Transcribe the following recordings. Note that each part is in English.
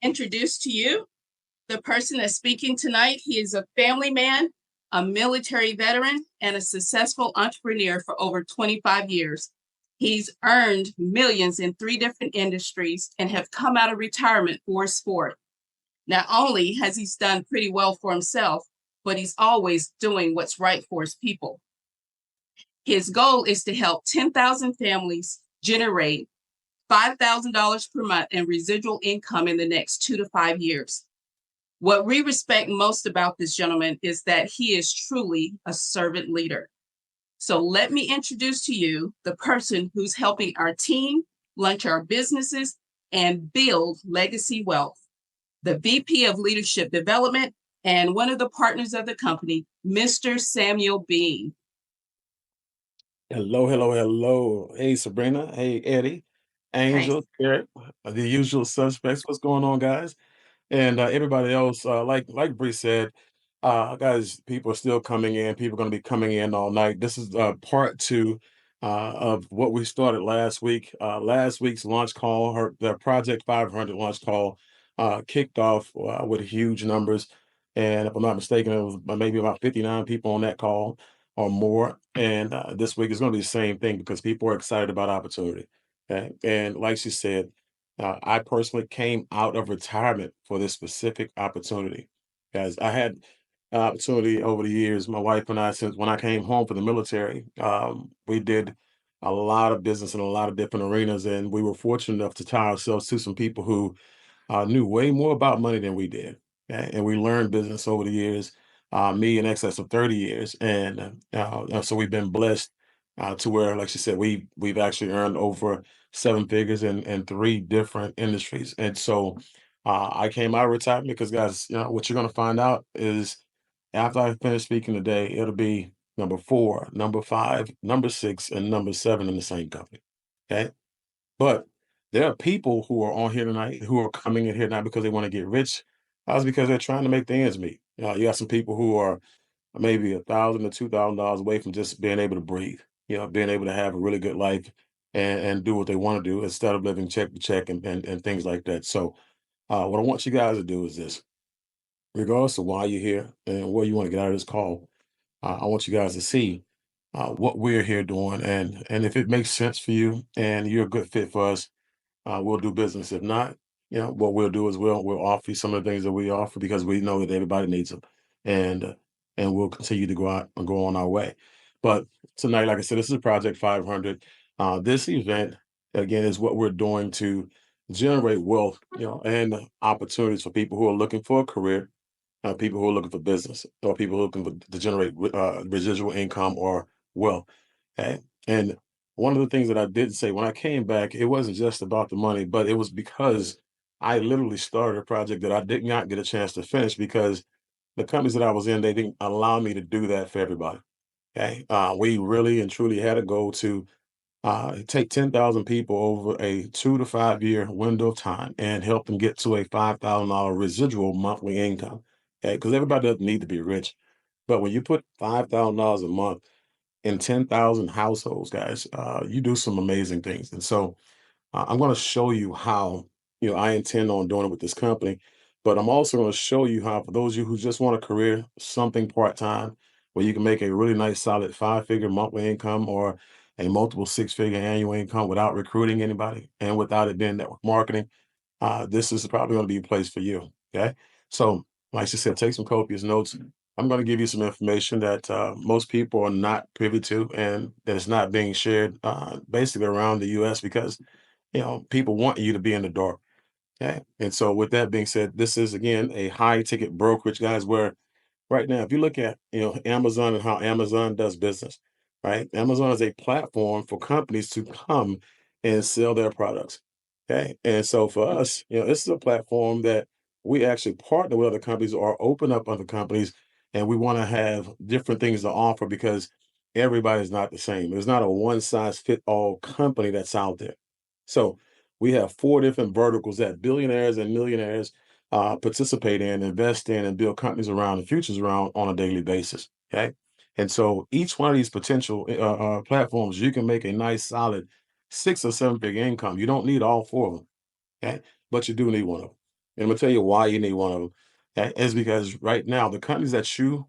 introduce to you the person that's speaking tonight. He is a family man, a military veteran, and a successful entrepreneur for over 25 years. He's earned millions in three different industries and have come out of retirement for a sport. Not only has he done pretty well for himself, but he's always doing what's right for his people. His goal is to help 10,000 families generate $5,000 per month in residual income in the next 2 to 5 years. What we respect most about this gentleman is that he is truly a servant leader. So let me introduce to you the person who's helping our team launch our businesses and build legacy wealth, the VP of Leadership Development and one of the partners of the company, Mr. Samuel Bean. Hello, hello, hello. Hey, Sabrina. Hey, Eddie, Angel, Eric, the usual suspects. What's going on, guys? And everybody else, like Bree said, guys, people are still coming in. People are going to be coming in all night. This is part two of what we started last week. Last week's launch call, the Project 500 launch call, kicked off with huge numbers. And if I'm not mistaken, it was maybe about 59 people on that call or more. And this week is going to be the same thing because people are excited about opportunity. Okay? And like she said, I personally came out of retirement for this specific opportunity. Guys, I had opportunity over the years, my wife and I, since when I came home from the military, we did a lot of business in a lot of different arenas, and we were fortunate enough to tie ourselves to some people who knew way more about money than we did. Okay? And we learned business over the years, me in excess of 30 years. And so we've been blessed to where, like she said, we've actually earned over seven figures in three different industries. And so I came out of retirement because, guys, what you're going to find out is after I finish speaking today, it'll be number four, number five, number six, and number seven in the same company. Okay. But there are people who are on here tonight who are coming in here not because they want to get rich. That's because they're trying to make the ends meet. You got some people who are maybe $1,000 to $2,000 away from just being able to breathe, being able to have a really good life and do what they want to do instead of living check to check and things like that. So what I want you guys to do is this, regardless of why you're here and where you want to get out of this call, I want you guys to see what we're here doing. And if it makes sense for you and you're a good fit for us, we'll do business. If not, what we'll do is we'll offer you some of the things that we offer because we know that everybody needs them, and uh, and we'll continue to go out and go on our way. But tonight, like I said, this is Project 500. This event again is what we're doing to generate wealth, and opportunities for people who are looking for a career, people who are looking for business, or people who are looking to generate residual income or wealth. Okay, and one of the things that I did say when I came back, it wasn't just about the money, but it was because I literally started a project that I did not get a chance to finish because the companies that I was in, they didn't allow me to do that for everybody. Okay. We really and truly had a goal to take 10,000 people over a 2 to 5 year window of time and help them get to a $5,000 residual monthly income. Okay. Because everybody doesn't need to be rich. But when you put $5,000 a month in 10,000 households, guys, you do some amazing things. And so I'm going to show you how, I intend on doing it with this company, but I'm also going to show you how, for those of you who just want a career, something part-time, where you can make a really nice, solid five-figure monthly income or a multiple six-figure annual income without recruiting anybody and without it being network marketing. This is probably going to be a place for you. Okay. So, like I said, take some copious notes. I'm going to give you some information that most people are not privy to and that is not being shared basically around the US because, people want you to be in the dark. Okay. And so, with that being said, this is again a high ticket brokerage, guys, where right now, if you look at Amazon and how Amazon does business, right? Amazon is a platform for companies to come and sell their products. Okay. And so for us, this is a platform that we actually partner with other companies or open up other companies, and we want to have different things to offer because everybody's not the same. There's not a one size fit all company that's out there. So we have four different verticals that billionaires and millionaires participate in, invest in, and build companies around and futures around on a daily basis. Okay. And so each one of these potential platforms, you can make a nice, solid 6 or 7 figure income. You don't need all four of them. Okay. But you do need one of them. And I'm gonna tell you why you need one of them. That is because right now the companies that you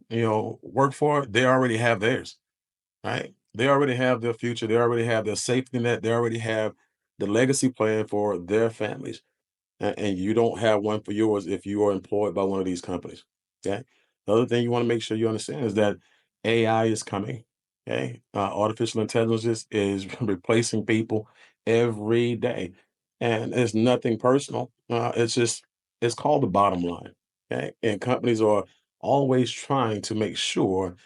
work for, they already have theirs, right? They already have their future. They already have their safety net. They already have the legacy plan for their families, and you don't have one for yours if you are employed by one of these companies. Okay. The other thing you want to make sure you understand is that AI is coming. Okay. Artificial intelligence is replacing people every day. And it's nothing personal. It's called the bottom line. Okay. And companies are always trying to make sure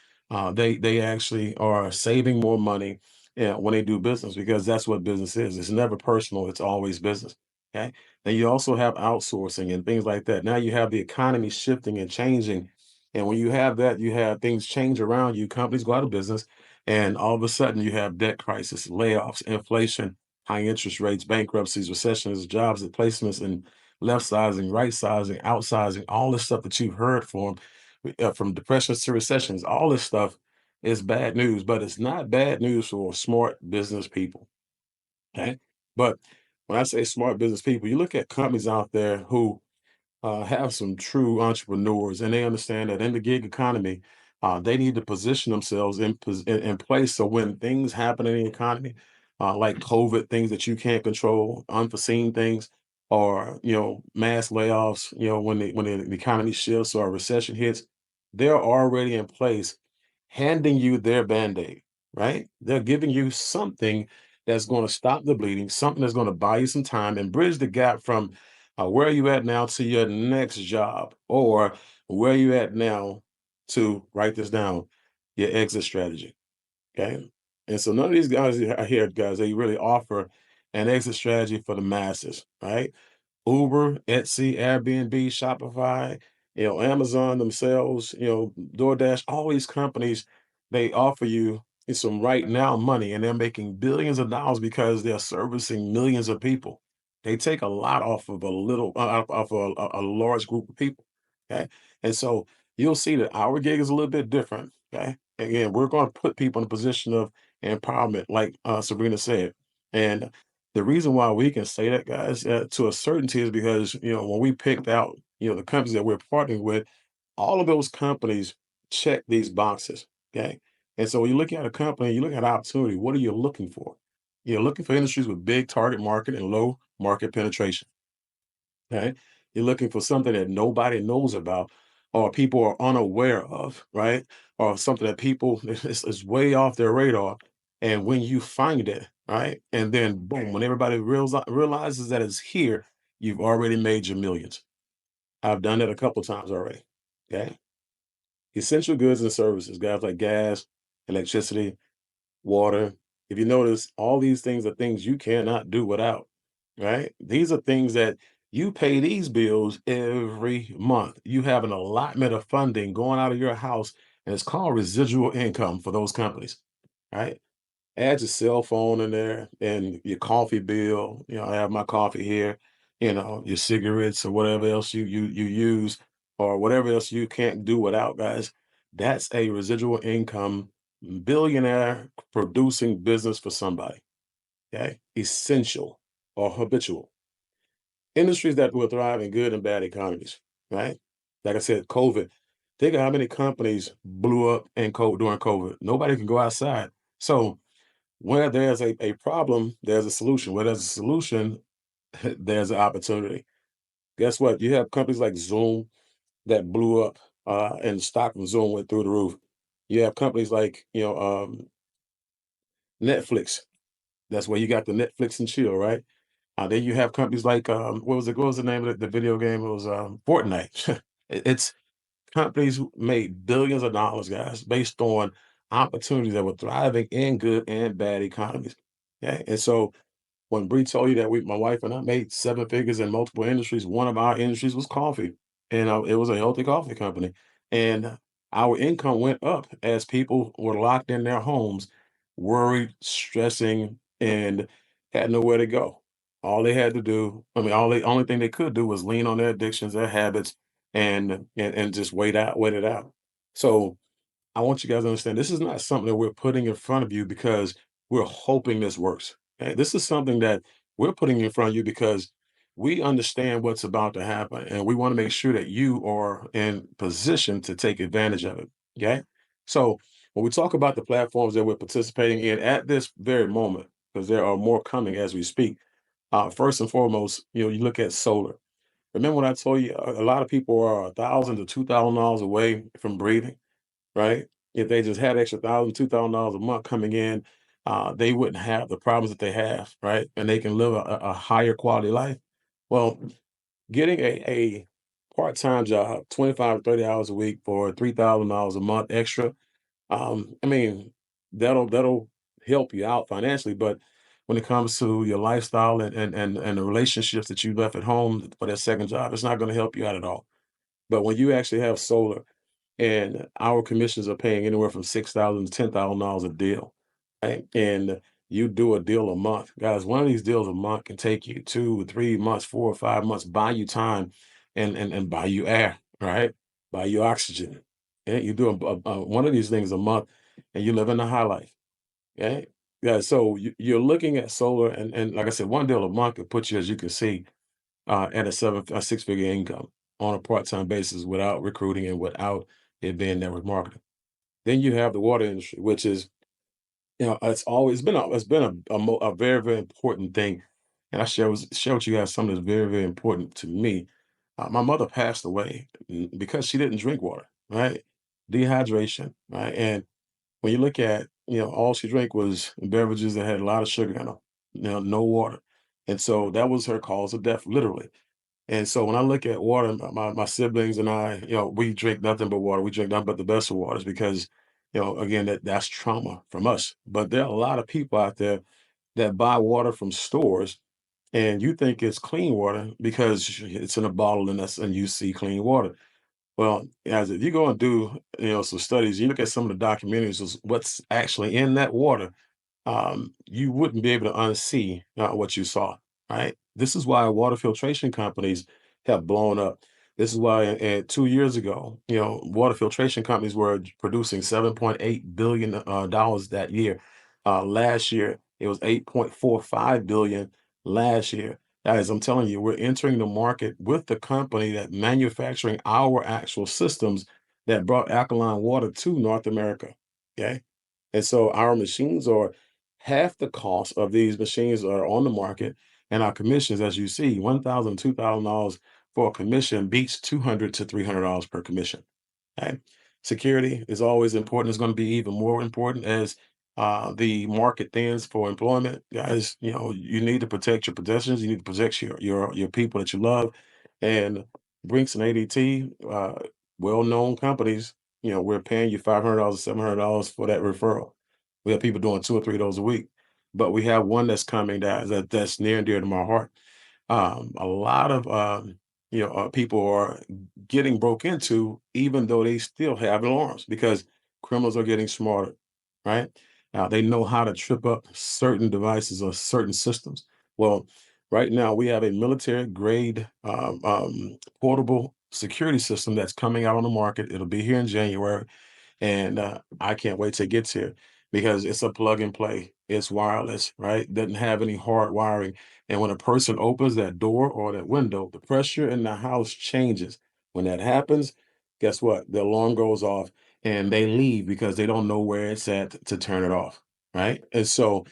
they actually are saving more money when they do business because that's what business is. It's never personal, it's always business. Okay. And you also have outsourcing and things like that. Now you have the economy shifting and changing. And when you have that, you have things change around you, companies go out of business, and all of a sudden you have debt crisis, layoffs, inflation, high interest rates, bankruptcies, recessions, jobs replacements, and left sizing, right sizing, outsizing, all this stuff that you've heard from depressions to recessions, all this stuff is bad news, but it's not bad news for smart business people. Okay. But when I say smart business people, you look at companies out there who have some true entrepreneurs, and they understand that in the gig economy, they need to position themselves in place. So when things happen in the economy, like COVID, things that you can't control, unforeseen things, or mass layoffs, when the economy shifts or a recession hits, they're already in place, handing you their band-aid, right? They're giving you something that's going to stop the bleeding, something that's going to buy you some time and bridge the gap from where are you at now to your next job, or where are you at now to write this down, your exit strategy. Okay. And so none of these guys are here, guys, they really offer an exit strategy for the masses, right? Uber, Etsy, Airbnb, Shopify, Amazon themselves, DoorDash, all these companies, they offer you some right now money and they're making billions of dollars because they're servicing millions of people. They take a lot off of a large group of people. Okay. And so you'll see that our gig is a little bit different. Okay. Again, we're going to put people in a position of empowerment, like Sabrina said. And the reason why we can say that, guys, to a certainty is because, when we picked out, the companies that we're partnering with, all of those companies check these boxes. Okay. And so when you look at a company, you look at opportunity, what are you looking for? You're looking for industries with big target market and low market penetration. Okay. You're looking for something that nobody knows about or people are unaware of, right? Or something that people is way off their radar. And when you find it, right? And then boom, when everybody realizes that it's here, you've already made your millions. I've done that a couple times already. Okay. Essential goods and services, guys, like gas, electricity, water. If you notice, all these things are things you cannot do without, right? These are things that you pay these bills every month. You have an allotment of funding going out of your house, and it's called residual income for those companies, right? Add your cell phone in there and your coffee bill. I have my coffee here, your cigarettes or whatever else you use or whatever else you can't do without, guys. That's a residual income billionaire producing business for somebody. Okay. Essential or habitual. Industries that will thrive in good and bad economies, right? Like I said, COVID. Think of how many companies blew up during COVID. Nobody can go outside. So where there's a problem, there's a solution. Where there's a solution, there's an opportunity. Guess what? You have companies like Zoom that blew up, and the stock of Zoom went through the roof. You have companies like, Netflix. That's where you got the Netflix and chill, right? Then you have companies like, what was the name of the video game? It was Fortnite. It's companies who made billions of dollars, guys, based on opportunities that were thriving in good and bad economies. Okay. And so when Bree told you that my wife and I made seven figures in multiple industries, one of our industries was coffee, and it was a healthy coffee company. And our income went up as people were locked in their homes, worried, stressing, and had nowhere to go. All they had to do, I mean, only thing they could do was lean on their addictions, their habits, and just wait it out. So I want you guys to understand this is not something that we're putting in front of you because we're hoping this works. Okay? This is something that we're putting in front of you because we understand what's about to happen, and we want to make sure that you are in position to take advantage of it. Okay. So when we talk about the platforms that we're participating in at this very moment, because there are more coming as we speak, first and foremost, you look at solar. Remember when I told you a lot of people are $1,000 to $2,000 away from breathing, right? If they just had extra $1,000, $2,000 a month coming in, they wouldn't have the problems that they have, right? And they can live a higher quality life. Well, getting a part-time job, 25 to 30 hours a week for $3,000 a month extra, I mean, that'll help you out financially, but when it comes to your lifestyle and the relationships that you left at home for that second job, it's not going to help you out at all. But when you actually have solar, and our commissions are paying anywhere from $6,000 to $10,000 a deal, right? And you do a deal a month, guys. One of these deals a month can take you 2 or 3 months, 4 or 5 months, buy you time, and buy you air, right? Buy you oxygen. And you do one of these things a month, and you live in the high life. Okay, yeah. So you're looking at solar, and like I said, one deal a month could put you, as you can see, at a six-figure income on a part-time basis without recruiting and without it being network marketing. Then you have the water industry, which is, it's always been a very, very important thing. And I share with you guys something that's very, very important to me. My mother passed away because she didn't drink water, right? Dehydration, right? And when you look at, all she drank was beverages that had a lot of sugar in them, no water. And so that was her cause of death, literally. And so when I look at water, my siblings and I, we drink nothing but water. We drink nothing but the best of waters because, again, that's trauma from us. But there are a lot of people out there that buy water from stores, and you think it's clean water because it's in a bottle and you see clean water. Well, as if you go and do, some studies, you look at some of the documentaries, of what's actually in that water, you wouldn't be able to unsee what you saw, right? This is why water filtration companies have blown up. This is why 2 years ago, water filtration companies were producing $7.8 billion dollars that year. Last year, it was 8.45 billion last year. Guys, I'm telling you, we're entering the market with the company that manufacturing our actual systems that brought alkaline water to North America. Okay. And so our machines are half the cost of these machines are on the market, and our commissions, as you see, $1,000, $2,000 for a commission beats $200 to $300 per commission. Okay. Security is always important. It's going to be even more important as the market thins for employment. Guys, you need to protect your possessions. You need to protect your people that you love. And Brinks and ADT, well-known companies, we're paying you $500 $700 for that referral. We have people doing 2 or 3 of those a week, but we have one that's coming that's near and dear to my heart. A lot of people are getting broke into, even though they still have alarms because criminals are getting smarter, right? They know how to trip up certain devices or certain systems. Well, right now we have a military grade portable security system that's coming out on the market. It'll be here in January, and I can't wait to get here because it's a plug and play. It's wireless, right? Doesn't have any hard wiring. And when a person opens that door or that window, the pressure in the house changes. When that happens, guess what? The alarm goes off and they leave because they don't know where it's at to turn it off, right? And so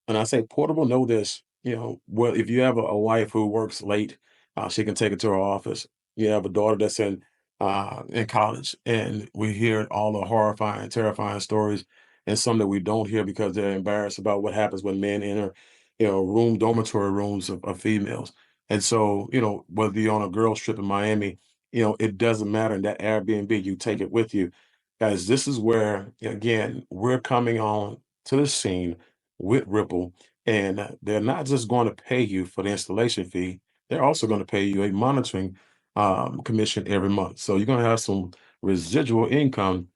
and I say portable, know this, well, if you have a wife who works late, she can take it to her office. You have a daughter that's in college, and we hear all the horrifying, terrifying stories, and some that we don't hear because they're embarrassed about what happens when men enter, dormitory rooms of females. And so, whether you're on a girls trip in Miami, it doesn't matter. In that Airbnb, you take it with you. Guys, this is where, again, we're coming on to the scene with Ripple, and they're not just going to pay you for the installation fee, they're also going to pay you a monitoring commission every month. So you're going to have some residual income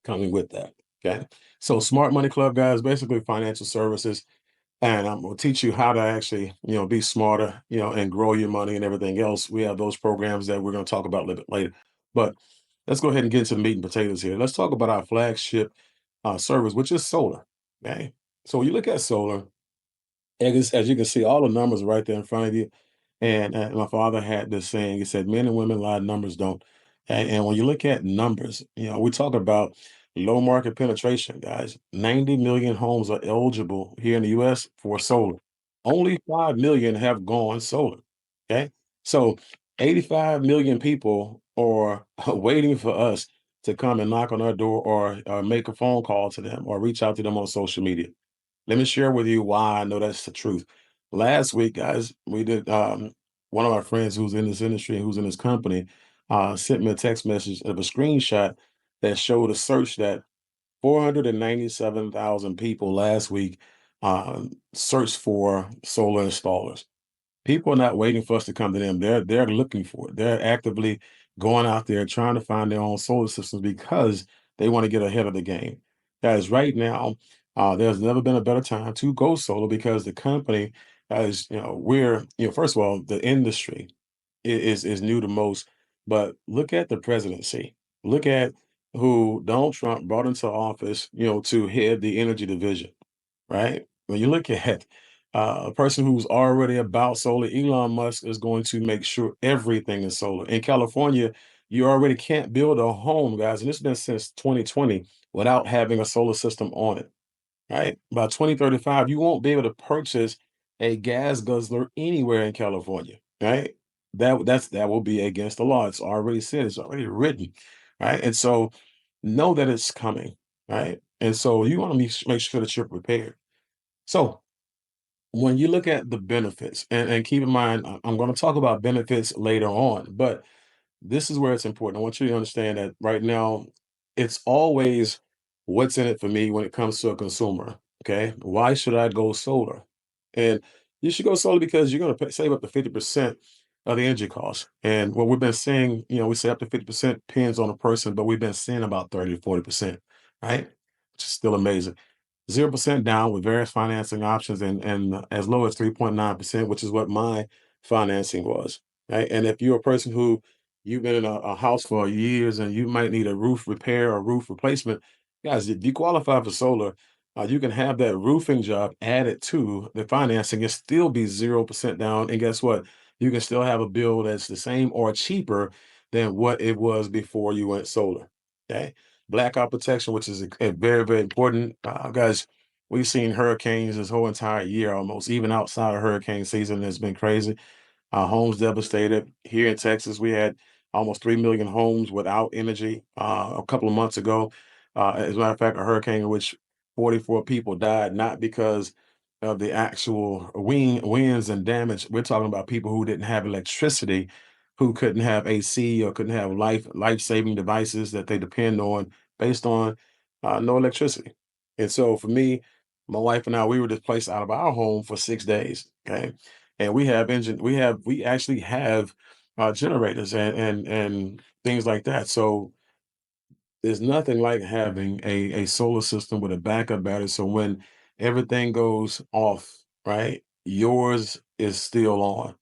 coming with that. Okay. So Smart Money Club, guys, basically financial services. And I'm going to teach you how to actually, be smarter, and grow your money and everything else. We have those programs that we're going to talk about a little bit later. But let's go ahead and get into the meat and potatoes here. Let's talk about our flagship service, which is solar. Okay. So when you look at solar, as you can see, all the numbers are right there in front of you. And my father had this saying. He said, "Men and women lie, numbers don't." And when you look at numbers, we talk about low market penetration, guys. 90 million homes are eligible here in the U.S. for solar. Only 5 million have gone solar. Okay, so 85 million people are waiting for us to come and knock on our door, or make a phone call to them, or reach out to them on social media. Let me share with you why I know that's the truth. Last week, guys, we did one of our friends who's in this industry, who's in this company, sent me a text message of a screenshot that showed a search that 497,000 people last week searched for solar installers. People are not waiting for us to come to them. They're looking for it. They're actively going out there trying to find their own solar systems because they want to get ahead of the game. Guys, right now, there's never been a better time to go solar because the company is, first of all, the industry is new to most, but look at the presidency. Look at who Donald Trump brought into office, to head the energy division, right? When you look at a person who's already about solar, Elon Musk is going to make sure everything is solar. In California, you already can't build a home, guys, and it's been since 2020 without having a solar system on it, right? By 2035, you won't be able to purchase a gas guzzler anywhere in California, right? That will be against the law. It's already said, it's already written, right? And so know that it's coming, right? And so you want to make sure that you're prepared. So when you look at the benefits, and keep in mind, I'm going to talk about benefits later on, but this is where it's important. I want you to understand that right now, it's always what's in it for me when it comes to a consumer. Okay. Why should I go solar? And you should go solar because you're going to save up to 50% of the energy costs. And what we've been seeing, we say up to 50% depends on a person, but we've been seeing about 30 to 40%, right? Which is still amazing. 0% down with various financing options, and as low as 3.9%, which is what my financing was. Right. And if you're a person who you've been in a house for years and you might need a roof repair or roof replacement, guys, if you qualify for solar, you can have that roofing job added to the financing and still be 0% down. And guess what? You can still have a bill that's the same or cheaper than what it was before you went solar. Okay. Blackout protection, which is very, very important. Guys, we've seen hurricanes this whole entire year almost, even outside of hurricane season. It's been crazy. Homes devastated. Here in Texas, we had almost 3 million homes without energy a couple of months ago. As a matter of fact, a hurricane in which 44 people died, not because of the actual winds and damage. We're talking about people who didn't have electricity, who couldn't have AC or couldn't have life-saving devices that they depend on based on no electricity. And so for me, my wife and I, we were displaced out of our home for 6 days. Okay. And we actually have generators and things like that. So there's nothing like having a solar system with a backup battery. So when everything goes off, right, yours is still on.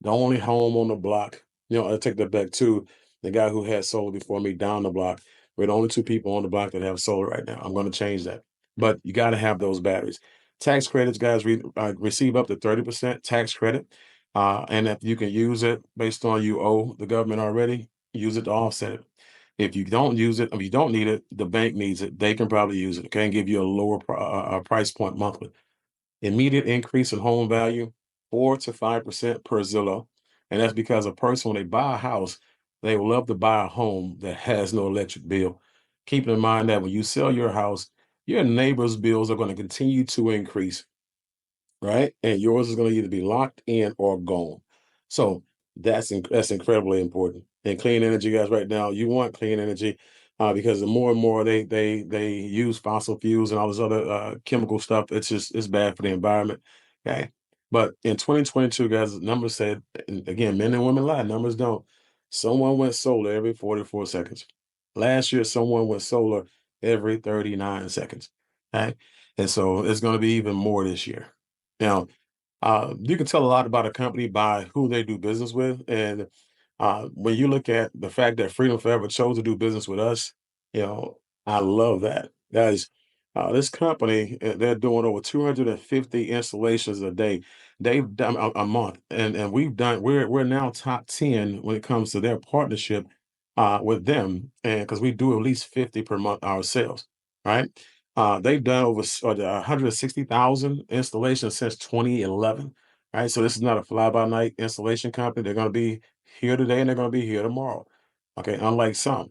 The only home on the block, I take that back to the guy who had solar before me down the block. We're the only two people on the block that have solar right now. I'm going to change that. But you got to have those batteries. Tax credits, guys, receive up to 30% tax credit. And if you can use it based on you owe the government already, use it to offset it. If you don't use it, if you don't need it, the bank needs it. They can probably use it, okay, and give you a lower price point monthly. Immediate increase in home value, 4 to 5% per Zillow. And that's because a person, when they buy a house, they will love to buy a home that has no electric bill. Keeping in mind that when you sell your house, your neighbor's bills are going to continue to increase, right? And yours is going to either be locked in or gone. So that's incredibly important. And clean energy, guys, right now, you want clean energy because the more and more they use fossil fuels and all this other chemical stuff, it's bad for the environment. Okay. But in 2022, guys, the numbers said, and again, men and women lie, numbers don't. Someone went solar every 44 seconds. Last year, someone went solar every 39 seconds. Okay. And so it's going to be even more this year. Now, you can tell a lot about a company by who they do business with. And when you look at the fact that Freedom Forever chose to do business with us, I love that. Guys, This company, they're doing over 250 installations a day. They've done a month, and we're now top 10 when it comes to their partnership with them, and because we do at least 50 per month ourselves, right? They've done over 160,000 installations since 2011, right? So this is not a fly-by-night installation company. They're going to be here today and they're going to be here tomorrow. Okay, unlike some.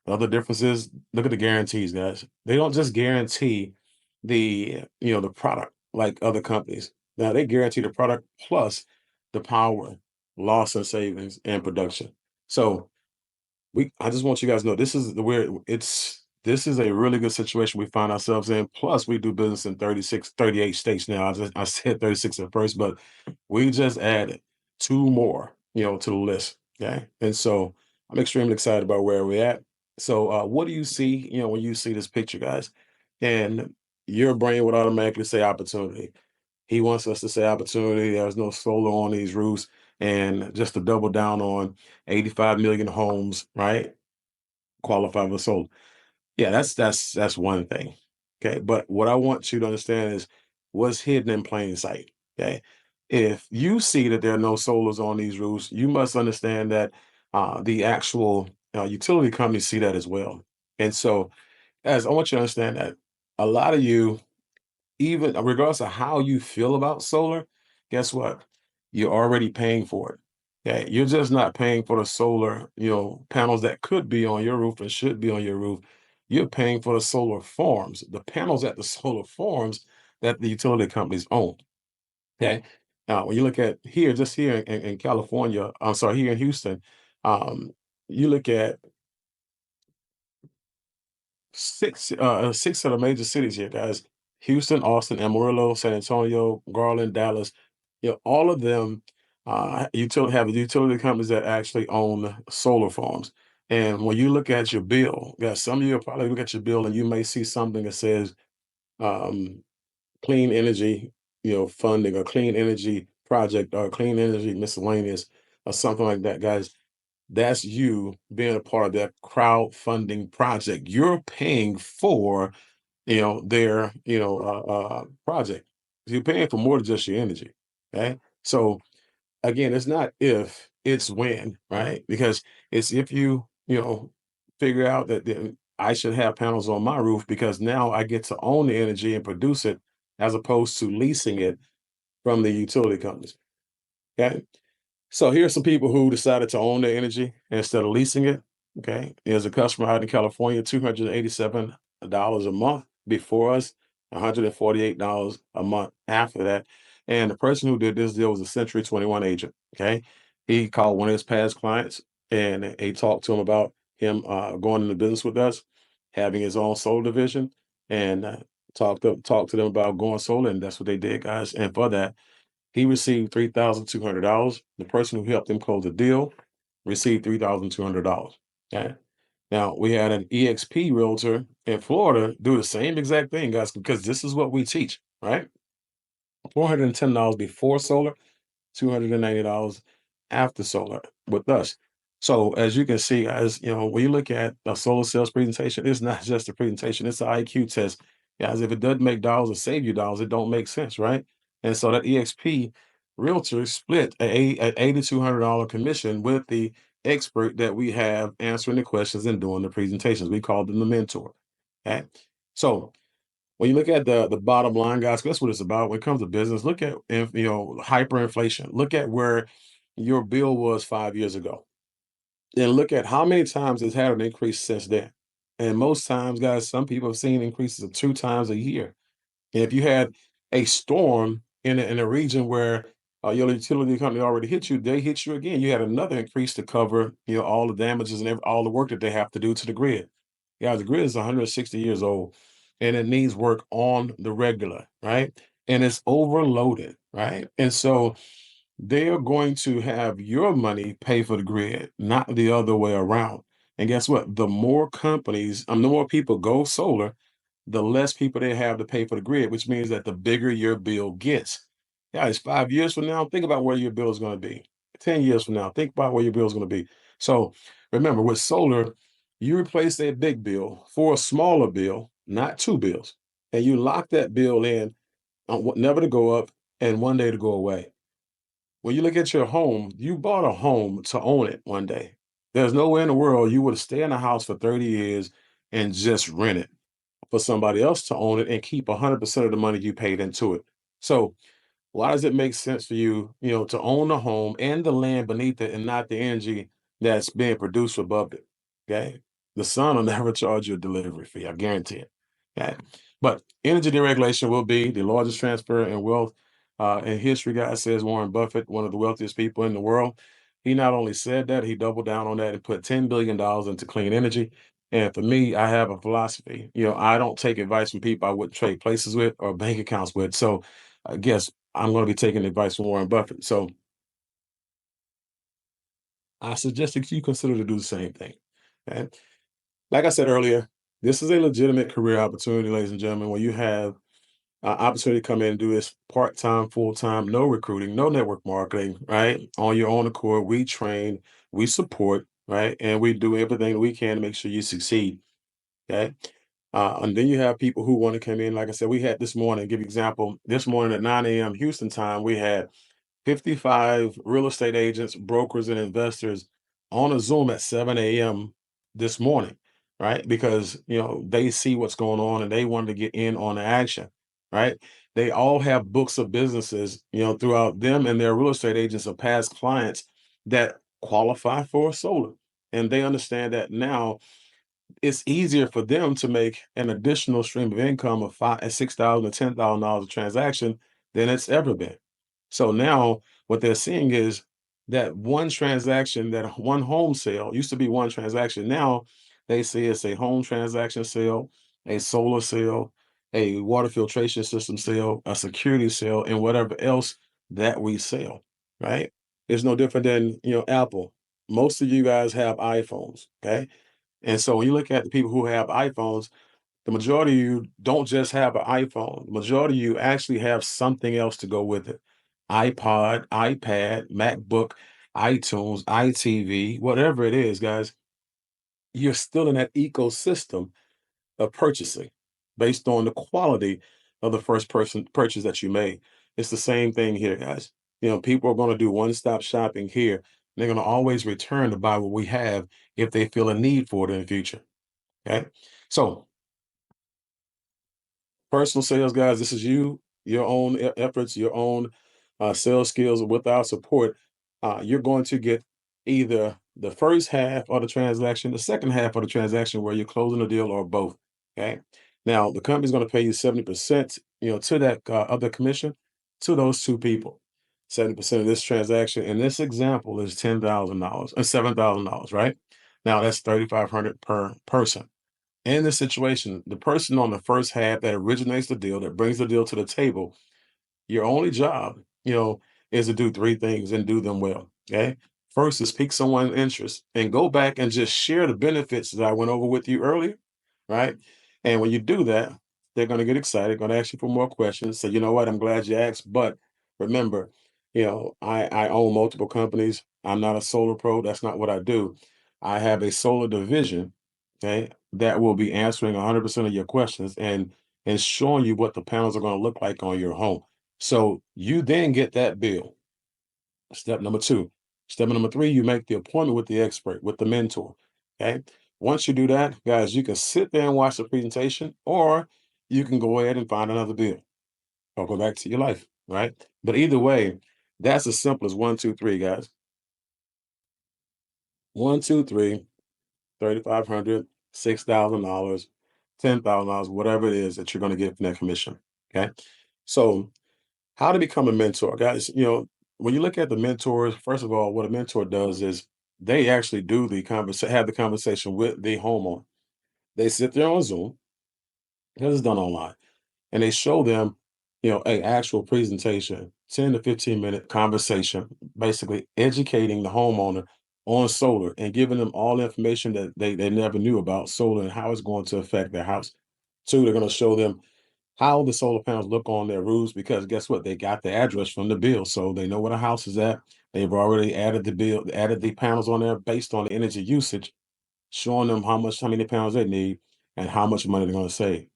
The other difference is look at the guarantees, guys. They don't just guarantee the product like other companies. Now they guarantee the product plus the power, loss and savings, and production. So I just want you guys to know this is a really good situation we find ourselves in. Plus, we do business in 36, 38 states now. I said 36 at first, but we just added two more, to the list. Okay. And so I'm extremely excited about where we're at. So what do you see, when you see this picture, guys? And your brain would automatically say opportunity. He wants us to say opportunity. There's no solar on these roofs. And just to double down on 85 million homes, right? Qualify for solar. Yeah, that's one thing. Okay. But what I want you to understand is what's hidden in plain sight. Okay. If you see that there are no solars on these roofs, you must understand that the actual utility companies see that as well. And so, as I want you to understand that a lot of you, even regardless of how you feel about solar, guess what? You're already paying for it. Okay, you're just not paying for the solar, panels that could be on your roof and should be on your roof. You're paying for the solar farms, the panels at the solar farms that the utility companies own. Okay. Now, when you look at here, just here in California, I'm sorry, here in Houston, um, you look at six of the major cities here, guys. Houston, Austin, Amarillo, San Antonio, Garland, Dallas. All of them have utility companies that actually own solar farms. And when you look at your bill, guys, some of you will probably look at your bill and you may see something that says um, clean energy, funding or clean energy project or clean energy miscellaneous or something like that, guys. That's you being a part of that crowdfunding project. You're paying for, their, project. You're paying for more than just your energy. Okay. So again, it's not if, it's when, right? Because it's if figure out that I should have panels on my roof because now I get to own the energy and produce it as opposed to leasing it from the utility companies. Okay. So here's some people who decided to own their energy instead of leasing it. Okay. There's a customer out in California, $287 a month before us, $148 a month after that. And the person who did this deal was a Century 21 agent. Okay. He called one of his past clients and he talked to him about him going into business with us, having his own solar division, and talked to them about going solar. And that's what they did, guys. And for that, he received $3,200. The person who helped him close the deal received $3,200. Okay. Now we had an EXP realtor in Florida do the same exact thing, guys, because this is what we teach, right? $410 before solar, $290 after solar with us. So as you can see, guys, when you look at a solar sales presentation, it's not just a presentation, it's an IQ test. Guys, if it doesn't make dollars or save you dollars, it don't make sense, right? And so that EXP realtor split an $8,200 commission with the expert that we have answering the questions and doing the presentations. We call them the mentor. Okay. So when you look at the bottom line, guys, that's what it's about. When it comes to business, look at hyperinflation. Look at where your bill was 5 years ago, and look at how many times it's had an increase since then. And most times, guys, some people have seen increases of 2 times a year. And if you had a storm in a region where your utility company already hit you, they hit you again. You had another increase to cover all the damages and all the work that they have to do to the grid. Yeah, the grid is 160 years old, and it needs work on the regular, right? And it's overloaded, right? And so they are going to have your money pay for the grid, not the other way around. And guess what? The more people go solar, the less people they have to pay for the grid, which means that the bigger your bill gets. Guys, 5 years from now, think about where your bill is going to be. 10 years from now, think about where your bill is going to be. So remember, with solar, you replace that big bill for a smaller bill, not two bills. and you lock that bill in on never to go up and one day to go away. When you look at your home, you bought a home to own it one day. There's no way in the world you would stay in a house for 30 years and just rent it for somebody else to own it and keep 100% of the money you paid into it. So why does it make sense for you, to own the home and the land beneath it and not the energy that's being produced above it? Okay. The sun will never charge you a delivery fee. I guarantee it. Okay. But energy deregulation will be the largest transfer in wealth in history, guys, says Warren Buffett, one of the wealthiest people in the world. He not only said that, he doubled down on that and put $10 billion into clean energy. And for me, I have a philosophy. I don't take advice from people I wouldn't trade places with or bank accounts with. So I guess I'm going to be taking advice from Warren Buffett. So I suggest that you consider to do the same thing. Okay. Like I said earlier, this is a legitimate career opportunity, ladies and gentlemen, where you have opportunity to come in and do this part-time, full-time, no recruiting, no network marketing, right? On your own accord, we train, we support, right? And we do everything we can to make sure you succeed. Okay. And then you have people who want to come in. Like I said, we had this morning, give you example, this morning at 9 a.m. Houston time, we had 55 real estate agents, brokers, and investors on a Zoom at 7 a.m. this morning, right? Because, they see what's going on and they wanted to get in on the action, right? They all have books of businesses, throughout them and their real estate agents are past clients that qualify for solar. And they understand that now it's easier for them to make an additional stream of income of $6,000 to $10,000 a transaction than it's ever been. So now what they're seeing is that one transaction, that one home sale used to be one transaction. Now they see it's a home transaction sale, a solar sale, a water filtration system sale, a security sale, and whatever else that we sell, right? It's no different than, Apple. Most of you guys have iPhones, okay? And so when you look at the people who have iPhones, the majority of you don't just have an iPhone. The majority of you actually have something else to go with it. iPod, iPad, MacBook, iTunes, iTV, whatever it is, guys, you're still in that ecosystem of purchasing based on the quality of the first person purchase that you made. It's the same thing here, guys. People are going to do one-stop shopping here. They're going to always return to buy what we have if they feel a need for it in the future. Okay. So personal sales, guys, this is you, your own efforts, your own sales skills. With our support, you're going to get either the first half of the transaction, the second half of the transaction where you're closing the deal, or both. Okay. Now, the company's going to pay you 70%, to that other commission to those two people. 70% of this transaction in this example is $10,000 and $7,000, right? Now that's 3,500 per person. In this situation, the person on the first half that originates the deal, that brings the deal to the table, your only job, is to do three things and do them well. Okay. First is pique someone's interest and go back and just share the benefits that I went over with you earlier. Right. And when you do that, they're going to get excited, going to ask you for more questions. So, you know what? I'm glad you asked. But remember, I own multiple companies. I'm not a solar pro. That's not what I do. I have a solar division, okay, that will be answering 100% of your questions and showing you what the panels are going to look like on your home. So you then get that bill. Step number two. Step number three, you make the appointment with the expert, with the mentor. Okay. Once you do that, guys, you can sit there and watch the presentation, or you can go ahead and find another bill or go back to your life. Right. But either way, that's as simple as 1, 2, 3, guys. 1, 2, 3, 3,500, $6,000, $10,000, whatever it is that you're going to get from that commission. Okay. So how to become a mentor, guys? When you look at the mentors, first of all, what a mentor does is they actually do the have the conversation with the homeowner. They sit there on Zoom, because it's done online, and they show them, a actual presentation, 10 to 15-minute conversation, basically educating the homeowner on solar and giving them all the information that they never knew about solar and how it's going to affect their house. Two, they're going to show them how the solar panels look on their roofs, because guess what? They got the address from the bill, so they know where the house is at. They've already added the panels on there based on the energy usage, showing them how many panels they need and how much money they're going to save.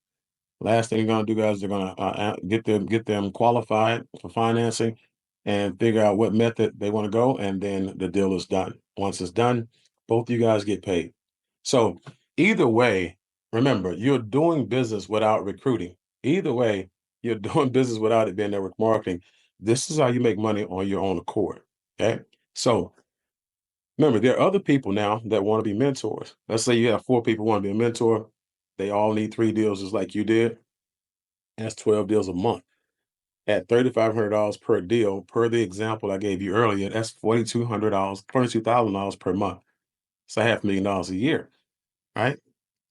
Last thing they're gonna do, guys, they're gonna get them qualified for financing and figure out what method they want to go, and then the deal is done. Once it's done, both you guys get paid. So either way, remember, you're doing business without recruiting. Either way, you're doing business without it being network marketing. This is how you make money on your own accord. Okay. So remember, there are other people now that want to be mentors. Let's say you have 4 people want to be a mentor. They all need 3 deals just like you did. That's 12 deals a month. At $3,500 per deal, per the example I gave you earlier, that's $4,200, $42,000 per month. It's a $500,000 a year, right?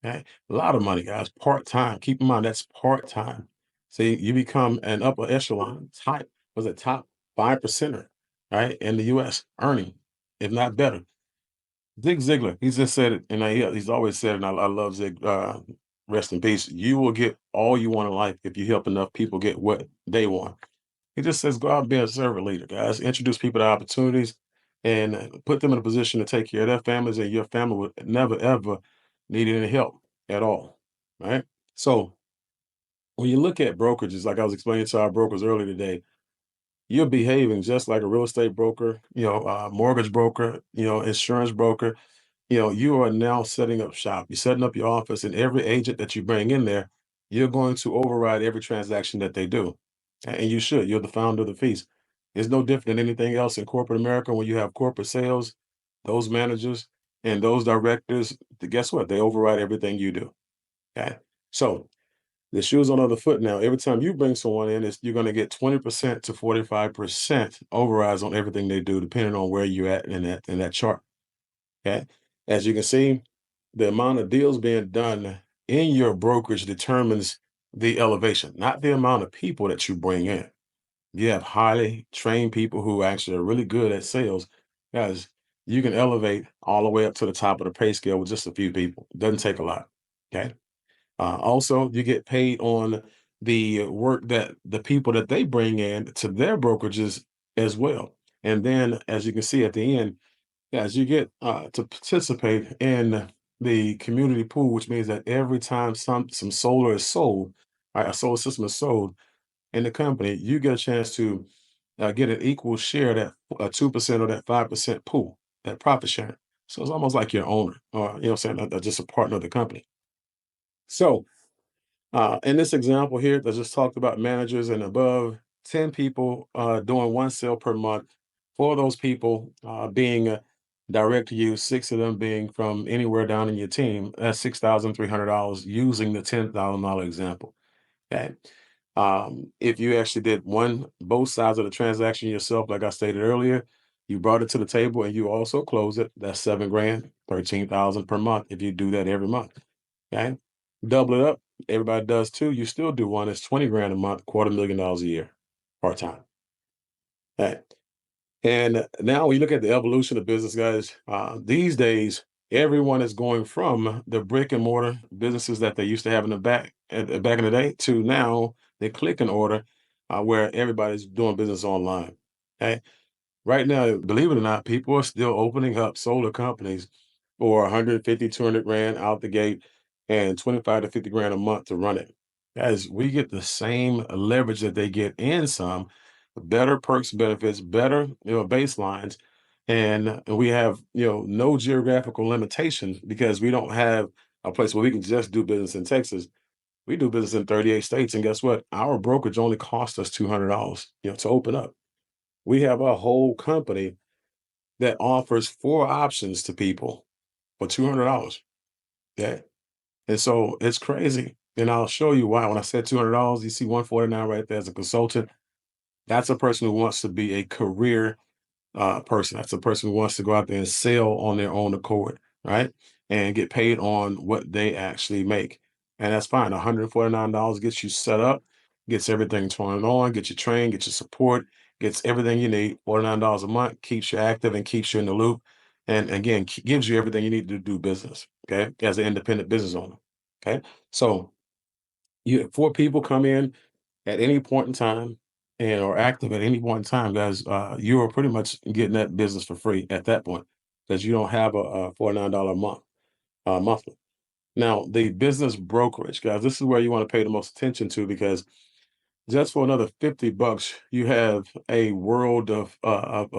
Okay. A lot of money, guys. Part time. Keep in mind that's part time. See, you become an upper echelon type, was it top 5 percenter, right? In the US, earning, if not better. Zig Ziglar, he's just said it, and he's always said it, and I love Zig, rest in peace. You will get all you want in life if you help enough people get what they want. He just says, go out and be a servant leader, guys. Introduce people to opportunities and put them in a position to take care of their families, and your family would never, ever need any help at all. Right. So when you look at brokerages, like I was explaining to our brokers earlier today, you're behaving just like a real estate broker, mortgage broker, insurance broker. You are now setting up shop. You're setting up your office, and every agent that you bring in there, you're going to override every transaction that they do. And you should. You're the founder of the feast. It's no different than anything else in corporate America when you have corporate sales, those managers and those directors, guess what? They override everything you do. Okay. So the shoe's on the other foot now. Every time you bring someone in, you're going to get 20% to 45% overrides on everything they do, depending on where you're at in that chart. Okay. As you can see, the amount of deals being done in your brokerage determines the elevation, not the amount of people that you bring in. You have highly trained people who actually are really good at sales. Guys, you can elevate all the way up to the top of the pay scale with just a few people. It doesn't take a lot. Okay. Also, you get paid on the work that the people that they bring in to their brokerages as well. And then, as you can see at the end, yes, you get to participate in the community pool, which means that every time some solar is sold, right, a solar system is sold in the company, you get a chance to get an equal share of that 2% or that 5% pool, that profit sharing. So it's almost like your owner, or what I'm saying, just a partner of the company. So in this example here, I just talked about managers and above 10 people doing 1 sale per month. 4 of those people being direct to you, 6 of them being from anywhere down in your team. That's $6,300 using the $10,000 example. Okay. If you actually did both sides of the transaction yourself, like I stated earlier, you brought it to the table and you also close it. That's 7 grand, 13,000 per month. If you do that every month. Okay. Double it up. Everybody does too. You still do one. It's 20 grand a month, $250,000 a year, part time. Okay. And now when you look at the evolution of business, guys, these days, everyone is going from the brick and mortar businesses that they used to have in the back in the day to now the click and order, where everybody's doing business online. Okay. Right now, believe it or not, people are still opening up solar companies for 150, 200 grand out the gate and 25 to 50 grand a month to run it. Guys, we get the same leverage that they get and some, better perks, benefits, better, baselines. And we have, no geographical limitations because we don't have a place where we can just do business in Texas. We do business in 38 states. And guess what? Our brokerage only cost us $200, to open up. We have a whole company that offers 4 options to people for $200. Yeah. And so it's crazy. And I'll show you why. When I said $200, you see 149 right there as a consultant. That's a person who wants to be a career person. That's a person who wants to go out there and sell on their own accord, right? And get paid on what they actually make. And that's fine. $149 gets you set up, gets everything turned on, gets you trained, gets you support, gets everything you need. $49 a month keeps you active and keeps you in the loop. And again, gives you everything you need to do business, okay, as an independent business owner. Okay. So you have 4 people come in at any point in time and are active at any point in time, guys, you are pretty much getting that business for free at that point because you don't have a $49 a month monthly. Now, the business brokerage, guys, this is where you want to pay the most attention to because just for another 50 bucks, you have a world of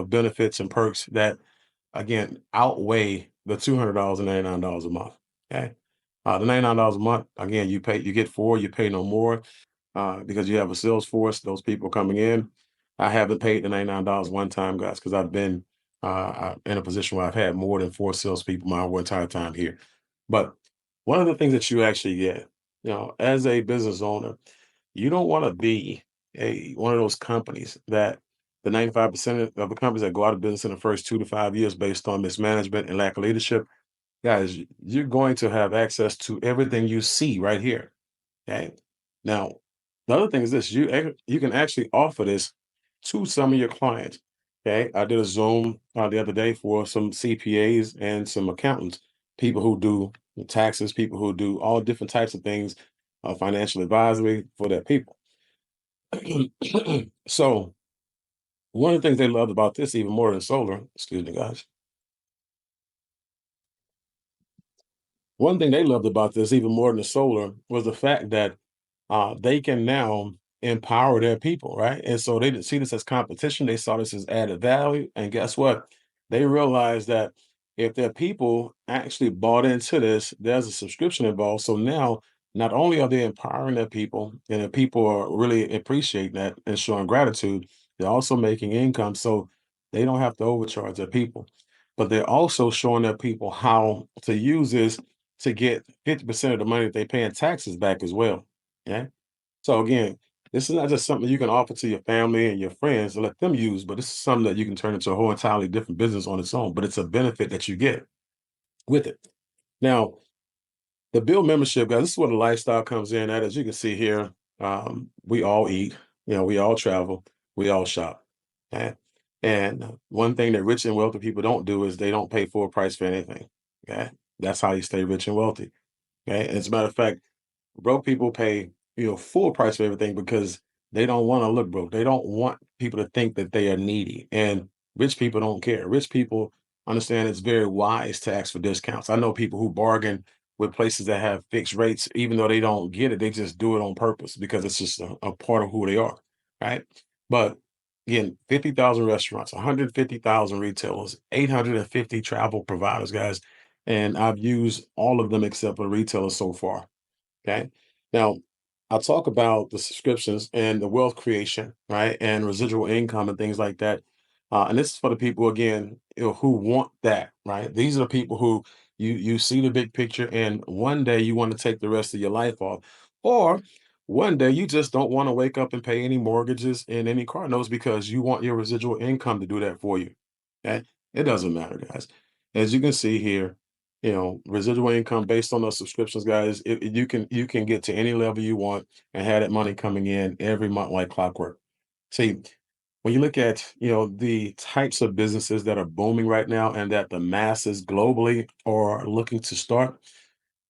benefits and perks that again outweigh the $299 a month. Okay. The $99 a month, again, you get four, you pay no more because you have a sales force, those people coming in. I haven't paid the $99 one time, guys, because I've been in a position where I've had more than four salespeople my whole entire time here. But one of the things that you actually get, as a business owner, you don't want to be a one of those companies that the 95% of the companies that go out of business in the first 2 to 5 years based on mismanagement and lack of leadership. Guys, you're going to have access to everything you see right here. Okay. Now, the other thing is this: you can actually offer this to some of your clients. Okay. I did a Zoom the other day for some CPAs and some accountants, people who do taxes, people who do all different types of things, financial advisory for their people. So one of the things they loved about this, even more than solar, excuse me, guys. One thing they loved about this, even more than the solar, was the fact that they can now empower their people, right? And so they didn't see this as competition. They saw this as added value. And guess what? They realized that if their people actually bought into this, there's a subscription involved. So now, not only are they empowering their people, and the people are really appreciating that and showing gratitude, they're also making income. So they don't have to overcharge their people. But they're also showing their people how to use this to get 50% of the money that they pay in taxes back as well. Yeah. So again, this is not just something you can offer to your family and your friends and let them use, but this is something that you can turn into a whole entirely different business on its own. But it's a benefit that you get with it. Now, the bill membership, guys, this is where the lifestyle comes in. At as you can see here, we all eat, we all travel, we all shop. Okay? And one thing that rich and wealthy people don't do is they don't pay full price for anything. Okay, that's how you stay rich and wealthy. Okay, as a matter of fact, broke people pay, full price for everything because they don't want to look broke. They don't want people to think that they are needy. And rich people don't care. Rich people understand it's very wise to ask for discounts. I know people who bargain with places that have fixed rates, even though they don't get it, they just do it on purpose because it's just a part of who they are. Right. But again, 50,000 restaurants, 150,000 retailers, 850 travel providers, guys. And I've used all of them except for the retailers so far. Okay. Now, I'll talk about the subscriptions and the wealth creation, right? And residual income and things like that. And this is for the people again, who want that, right? These are the people who you see the big picture, and one day you want to take the rest of your life off, or one day you just don't want to wake up and pay any mortgages and any car notes because you want your residual income to do that for you. Okay, it doesn't matter, guys. As you can see here, residual income based on those subscriptions, guys, you can get to any level you want and have that money coming in every month like clockwork. See, when you look at, the types of businesses that are booming right now and that the masses globally are looking to start,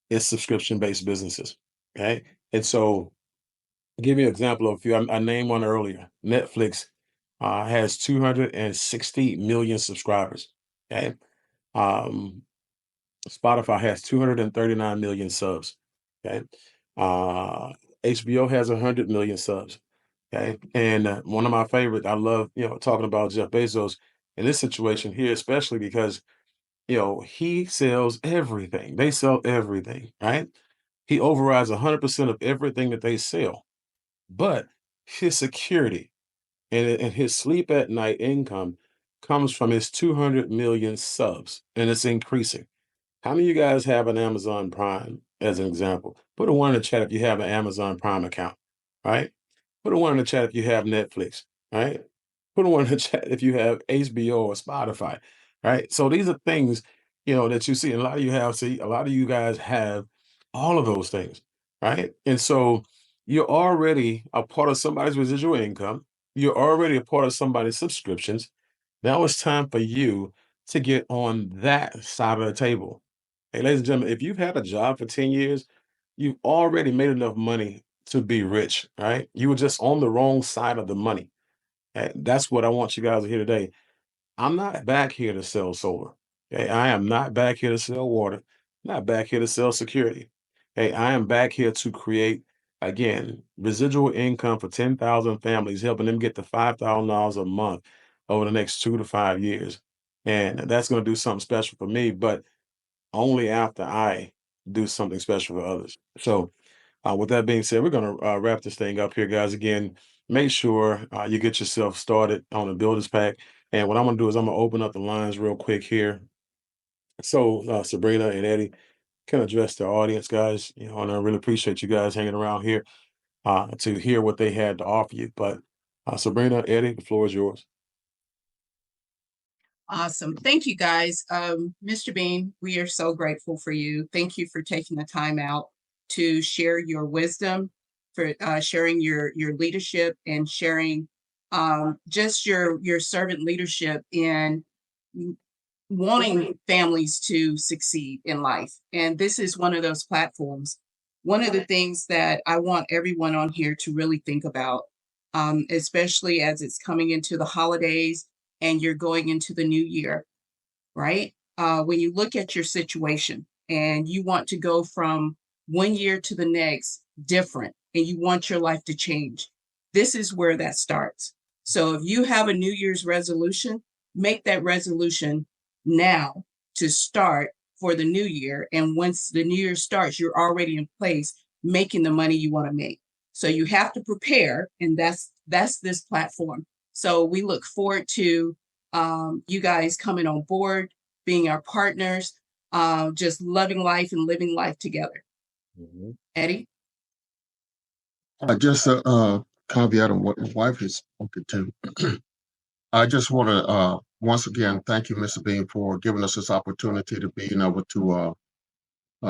it's subscription-based businesses. Okay. And so I'll give you an example of a few. I named one earlier. Netflix has 260 million subscribers. Okay. Um, Spotify has 239 million subs. Okay. Uh, HBO has 100 million subs. Okay. And one of my favorite, I love, talking about Jeff Bezos in this situation here, especially because, he sells everything. They sell everything, right? He overrides 100% of everything that they sell. But his security and his sleep at night income comes from his 200 million subs, and it's increasing. How many of you guys have an Amazon Prime as an example? Put a one in the chat if you have an Amazon Prime account, right? Put a one in the chat if you have Netflix, right? Put a one in the chat if you have HBO or Spotify, right? So these are things, that you see. And a lot of you have, see, a lot of you guys have all of those things, right? And so you're already a part of somebody's residual income. You're already a part of somebody's subscriptions. Now it's time for you to get on that side of the table. Hey, ladies and gentlemen, if you've had a job for 10 years, you've already made enough money to be rich, right? You were just on the wrong side of the money. And that's what I want you guys to hear today. I'm not back here to sell solar. Okay? I am not back here to sell water. I'm not back here to sell security. Hey, I am back here to create, again, residual income for 10,000 families, helping them get to $5,000 a month over the next 2 to 5 years. And that's going to do something special for me, but only after I do something special for others. So, with that being said, we're going to wrap this thing up here, guys. Again, make sure you get yourself started on the Builders Pack. And what I'm going to do is I'm going to open up the lines real quick here. So, Sabrina and Eddie can address the audience, guys. And I really appreciate you guys hanging around here to hear what they had to offer you. But Sabrina, Eddie, the floor is yours. Awesome. Thank you, guys. Mr. Bean, we are so grateful for you. Thank you for taking the time out to share your wisdom, for sharing your leadership, and sharing just your servant leadership in wanting families to succeed in life. And this is one of those platforms. One of the things that I want everyone on here to really think about, especially as it's coming into the holidays and you're going into the new year, right? When you look at your situation and you want to go from one year to the next different, and you want your life to change, this is where that starts. So if you have a New Year's resolution, make that resolution now to start for the new year. And once the new year starts, you're already in place making the money you want to make. So you have to prepare, and that's this platform. So we look forward to you guys coming on board, being our partners, just loving life and living life together. Mhm. Eddie? Just a caveat on what my wife has spoken to. I just want to once again thank you, Mr. Bean, for giving us this opportunity to being able to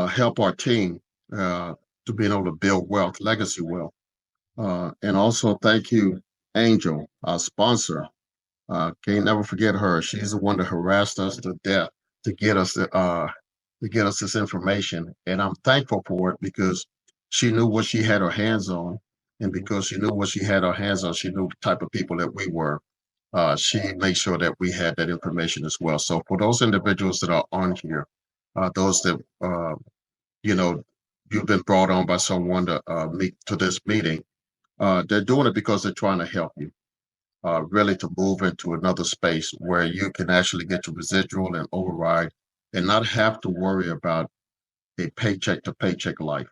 help our team to being able to build wealth, legacy wealth. And also thank you, Angel, our sponsor. Can't never forget her. She's the one that harassed us to death to get us to get us this information, and I'm thankful for it because she knew what she had her hands on, and because she knew what she had her hands on, she knew the type of people that we were. She made sure that we had that information as well. So for those individuals that are on here, those that you know you've been brought on by someone to meet to this meeting, they're doing it because they're trying to help you really to move into another space where you can actually get your residual and override and not have to worry about a paycheck to paycheck life.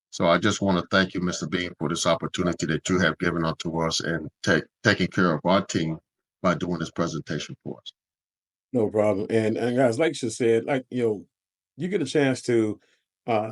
So I just want to thank you, Mr. Bean, for this opportunity that you have given unto us and taking care of our team by doing this presentation for us. No problem. And guys, like she said, you get a chance to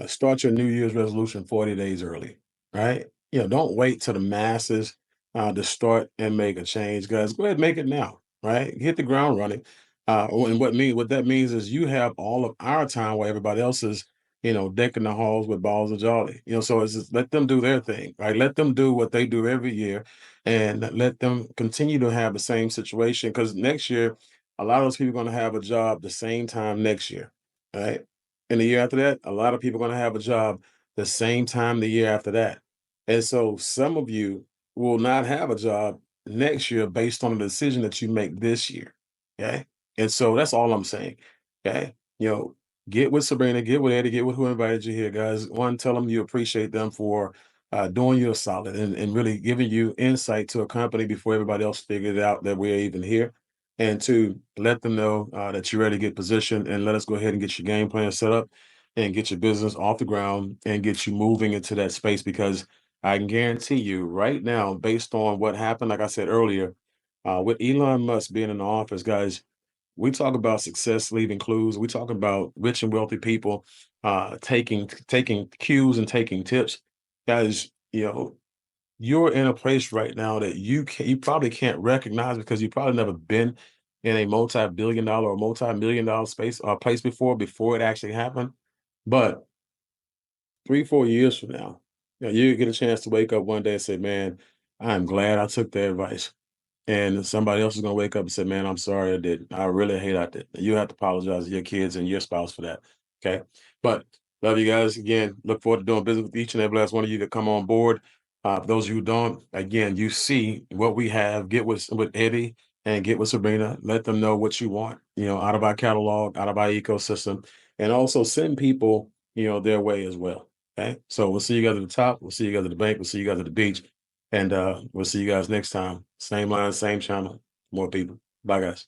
start your New Year's resolution 40 days early, right? Don't wait till the masses to start and make a change, guys. Go ahead and make it now, right? Hit the ground running. And what that means is you have all of our time while everybody else is, decking the halls with balls of jolly. So it's just let them do their thing, right? Let them do what they do every year, and let them continue to have the same situation, because next year a lot of those people are going to have a job the same time next year, right? And the year after that, a lot of people are going to have a job the same time the year after that. And so some of you will not have a job next year based on the decision that you make this year. Okay. And so that's all I'm saying. Okay. Get with Sabrina, get with Eddie, get with who invited you here, guys. One, tell them you appreciate them for doing you a solid and really giving you insight to a company before everybody else figured out that we're even here, and to let them know that you're ready to get positioned, and let us go ahead and get your game plan set up and get your business off the ground and get you moving into that space, because I can guarantee you right now, based on what happened, like I said earlier, with Elon Musk being in the office, guys, we talk about success leaving clues. We talk about rich and wealthy people taking cues and taking tips. Guys, you're in a place right now that you probably can't recognize because you've probably never been in a multi-billion dollar or multi-million dollar space or place before it actually happened. But 3, 4 years from now, you get a chance to wake up one day and say, man, I'm glad I took the advice. And somebody else is gonna wake up and say, "Man, I'm sorry I did. I really hate I did." You have to apologize to your kids and your spouse for that. Okay. But love you guys again. Look forward to doing business with each and every last one of you that come on board. For those of you who don't, again, you see what we have. Get with Eddie and get with Sabrina. Let them know what you want, out of our catalog, out of our ecosystem, and also send people, their way as well. Okay. So we'll see you guys at the top. We'll see you guys at the bank. We'll see you guys at the beach. And we'll see you guys next time. Same line, same channel, more people. Bye, guys.